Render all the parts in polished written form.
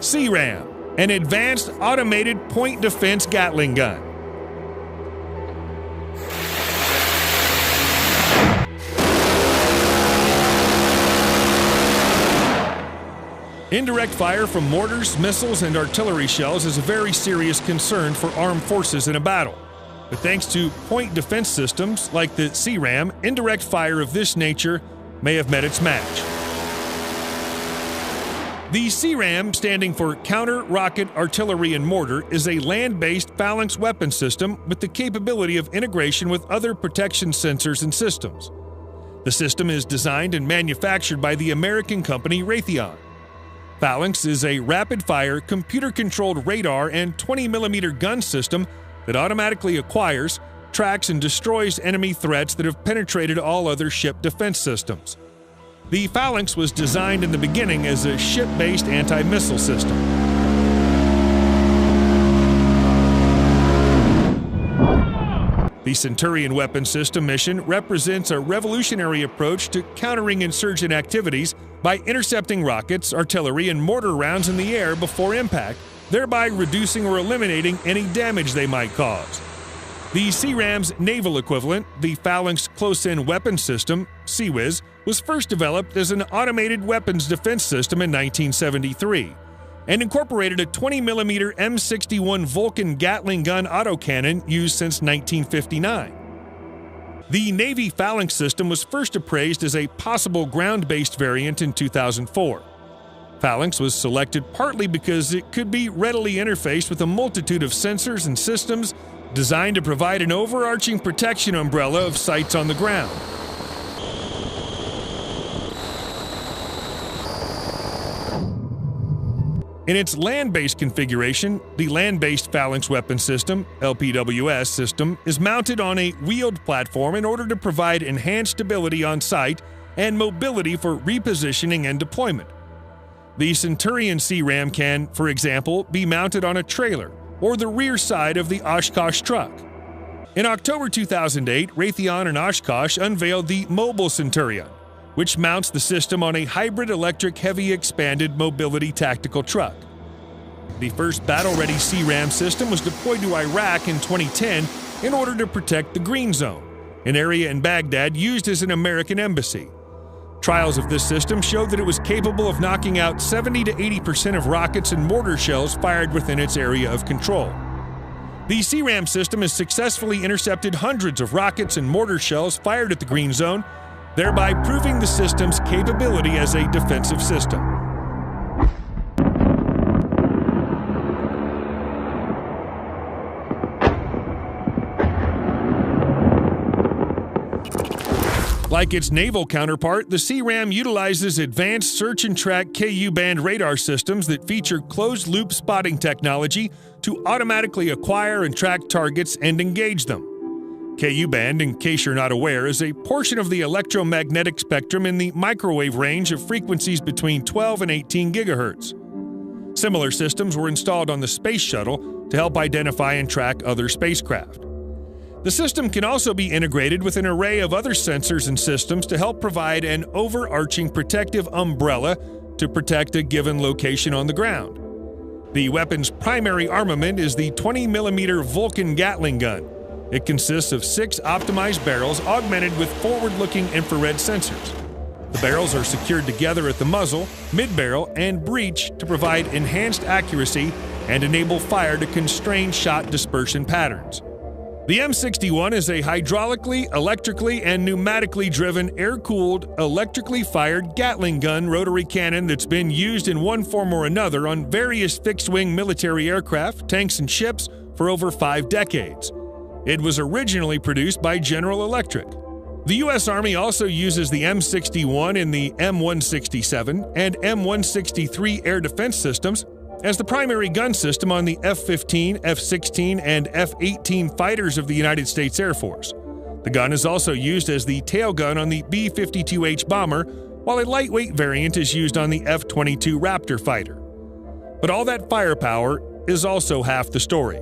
CRAM, an advanced automated point defense Gatling gun. Indirect fire from mortars, missiles, and artillery shells is a very serious concern for armed forces in a battle. But thanks to point defense systems like the CRAM, indirect fire of this nature may have met its match. The CRAM, standing for Counter Rocket Artillery and Mortar, is a land-based phalanx weapon system with the capability of integration with other protection sensors and systems. The system is designed and manufactured by the American company Raytheon. Phalanx is a rapid-fire, computer-controlled radar and 20mm gun system that automatically acquires, tracks, and destroys enemy threats that have penetrated all other ship defense systems. The Phalanx was designed in the beginning as a ship-based anti-missile system. The Centurion weapon system mission represents a revolutionary approach to countering insurgent activities by intercepting rockets, artillery, and mortar rounds in the air before impact, thereby reducing or eliminating any damage they might cause. The CRAM's naval equivalent, the Phalanx Close-In Weapon System, CWIS, was first developed as an automated weapons defense system in 1973 and incorporated a 20mm M61 Vulcan Gatling gun autocannon used since 1959. The Navy Phalanx system was first appraised as a possible ground-based variant in 2004. Phalanx was selected partly because it could be readily interfaced with a multitude of sensors and systems designed to provide an overarching protection umbrella of sights on the ground. In its land-based configuration, the Land-Based Phalanx Weapon System, LPWS system, is mounted on a wheeled platform in order to provide enhanced stability on site and mobility for repositioning and deployment. The Centurion CRAM can, for example, be mounted on a trailer or the rear side of the Oshkosh truck. In October 2008, Raytheon and Oshkosh unveiled the Mobile Centurion, which mounts the system on a hybrid electric heavy expanded mobility tactical truck. The first battle-ready CRAM system was deployed to Iraq in 2010 in order to protect the Green Zone, an area in Baghdad used as an American embassy. Trials of this system showed that it was capable of knocking out 70 to 80% of rockets and mortar shells fired within its area of control. The CRAM system has successfully intercepted hundreds of rockets and mortar shells fired at the Green Zone, thereby proving the system's capability as a defensive system. Like its naval counterpart, the CRAM utilizes advanced search and track Ku-band radar systems that feature closed-loop spotting technology to automatically acquire and track targets and engage them. Ku-band, in case you're not aware, is a portion of the electromagnetic spectrum in the microwave range of frequencies between 12 and 18 gigahertz. Similar systems were installed on the Space Shuttle to help identify and track other spacecraft. The system can also be integrated with an array of other sensors and systems to help provide an overarching protective umbrella to protect a given location on the ground. The weapon's primary armament is the 20mm Vulcan Gatling gun. It consists of 6 optimized barrels augmented with forward-looking infrared sensors. The barrels are secured together at the muzzle, mid-barrel, and breech to provide enhanced accuracy and enable fire to constrain shot dispersion patterns. The M61 is a hydraulically, electrically, and pneumatically driven, air-cooled, electrically fired Gatling gun rotary cannon that's been used in one form or another on various fixed-wing military aircraft, tanks, and ships for over 5 decades. It was originally produced by General Electric. The U.S. Army also uses the M61 in the M167 and M163 air defense systems as the primary gun system on the F-15, F-16, and F-18 fighters of the United States Air Force. The gun is also used as the tail gun on the B-52H bomber, while a lightweight variant is used on the F-22 Raptor fighter. But all that firepower is also half the story.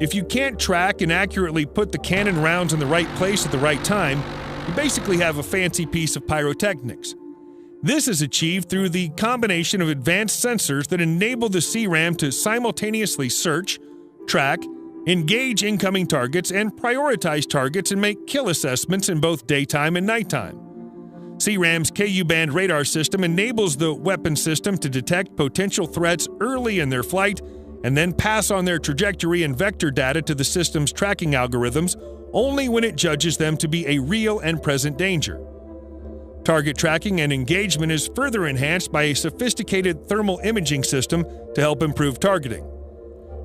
If you can't track and accurately put the cannon rounds in the right place at the right time, you basically have a fancy piece of pyrotechnics. This is achieved through the combination of advanced sensors that enable the CRAM to simultaneously search, track, engage incoming targets, and prioritize targets and make kill assessments in both daytime and nighttime. CRAM's Ku-band radar system enables the weapon system to detect potential threats early in their flight and then pass on their trajectory and vector data to the system's tracking algorithms only when it judges them to be a real and present danger. Target tracking and engagement is further enhanced by a sophisticated thermal imaging system to help improve targeting.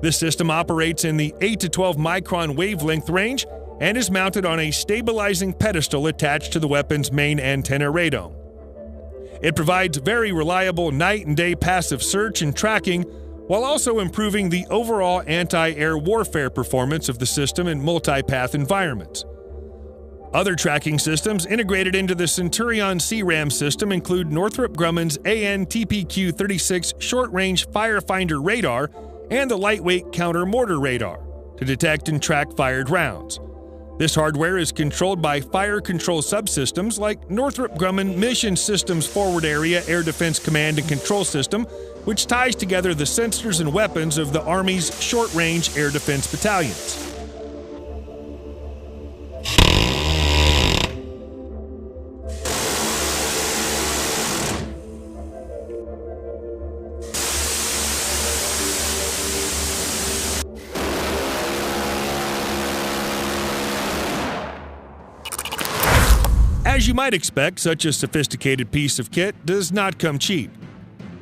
This system operates in the 8 to 12 micron wavelength range and is mounted on a stabilizing pedestal attached to the weapon's main antenna radome. It provides very reliable night and day passive search and tracking while also improving the overall anti-air warfare performance of the system in multi-path environments. Other tracking systems integrated into the Centurion CRAM system include Northrop Grumman's AN/TPQ-36 short-range firefinder radar and the lightweight counter-mortar radar to detect and track fired rounds. This hardware is controlled by fire control subsystems like Northrop Grumman Mission Systems Forward Area Air Defense Command and Control System, which ties together the sensors and weapons of the Army's short-range air defense battalions. As you might expect, such a sophisticated piece of kit does not come cheap.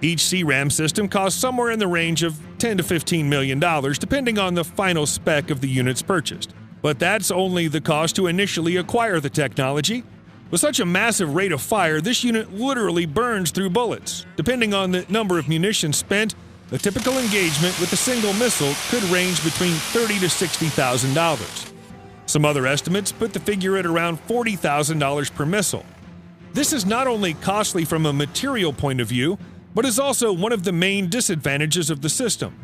Each CRAM system costs somewhere in the range of $10 to $15 million, depending on the final spec of the units purchased. But that's only the cost to initially acquire the technology. With such a massive rate of fire, this unit literally burns through bullets. Depending on the number of munitions spent, a typical engagement with a single missile could range between $30,000 to $60,000. Some other estimates put the figure at around $40,000 per missile. This is not only costly from a material point of view, but is also one of the main disadvantages of the system.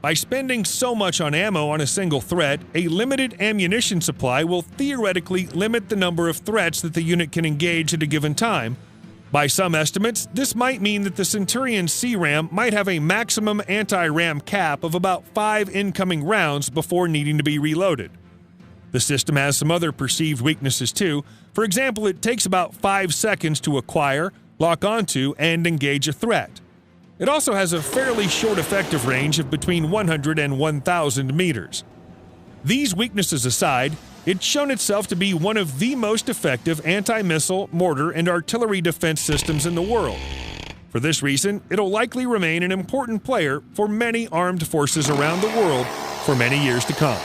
By spending so much on ammo on a single threat, a limited ammunition supply will theoretically limit the number of threats that the unit can engage at a given time. By some estimates, this might mean that the Centurion CRAM might have a maximum anti-ram cap of about 5 incoming rounds before needing to be reloaded. The system has some other perceived weaknesses too. For example, it takes about 5 seconds to acquire, lock onto, and engage a threat. It also has a fairly short effective range of between 100 and 1,000 meters. These weaknesses aside, it's shown itself to be one of the most effective anti-missile, mortar, and artillery defense systems in the world. For this reason, it'll likely remain an important player for many armed forces around the world for many years to come.